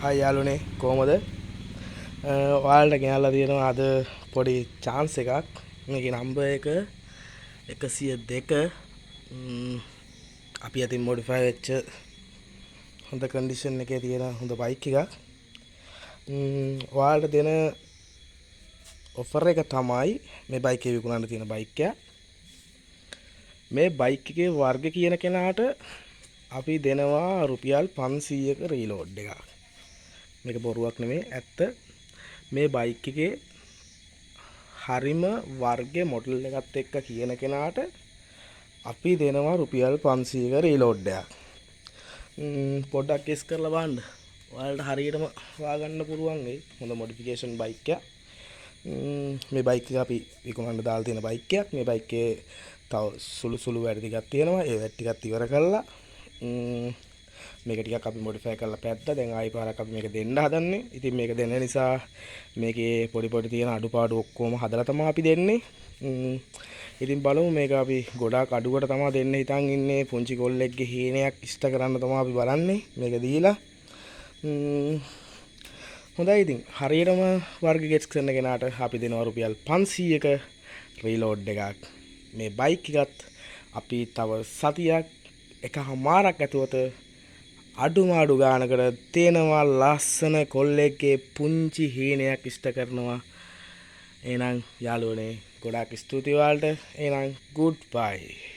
හයි යාළුවනේ කොහමද? ඔයාලට ගෙනල්ලා තියෙනවා අද පොඩි chance එකක්. මේකේ නම්බර් එක 102. අපි අතින් modify වෙච්ච හොඳ condition එකේ තියෙන හොඳ බයික් එකක්. ඔයාලට දෙන offer එක තමයි මේ බයික් එක විකුණන්න තියෙන බයික් එක. මේ බයික් එකේ වර්ග කියන කෙනාට අපි දෙනවා රුපියල් 500ක රීලෝඩ් එකක්. මේක බොරුවක් නෙමෙයි ඇත්ත. මේ බයික් එකේ හරිම වර්ගයේ මොඩල් එකත් එක්ක කියන කෙනාට අපි දෙනවා රුපියල් 500ක රීලෝඩ් එකක්. පොඩ්ඩක් ගෙස් කරලා බලන්න. ඔයාලට හරියටම හොයාගන්න පුළුවන් වෙයි. හොඳ මොඩිෆිකේෂන් බයික් එකක්. මේ බයික් එක අපි විකුණන්න දාලා තියෙන බයික් එකක්. මේ බයික් එකේ තව සුළු වැඩ ටිකක් තියෙනවා. ඒ වැඩ ටිකත් ඉවර කළා. මේක ටිකක් අපි මොඩිෆයි කරලා පැද්දා. දැන් ආයි පාරක් අපි මේක දෙන්න හදන්නේ. ඉතින් මේක දෙන්න නිසා මේකේ පොඩි තියෙන අඩුපාඩු ඔක්කොම හදලා තමයි අපි දෙන්නේ. ඉතින් බලමු මේක අපි ගොඩාක් අඩුවට තමයි දෙන්න හිතන් ඉන්නේ. පුංචි කොල්ලෙක්ගේ හීනයක් ඉෂ්ට කරන්න තමයි අපි බලන්නේ. මේක දීලා. හොඳයි ඉතින් හරියටම වර්ග ගෙට්ස් කරන කෙනාට අපි දෙනවා රුපියල් 500ක රීලෝඩ් එකක්. මේ බයික් එකත් අපි තව සතියක් එකමාරක් ඇතුළත අඩුමාඩු ගානකට තේනවා ලස්සන කොල්ලෙක්ගේ පුංචි හීනයක් ඉෂ්ට කරනවා. එහෙනම් යාළුවනේ ගොඩාක් ස්තුතියි ඔයාලට. එහෙනම් good bye.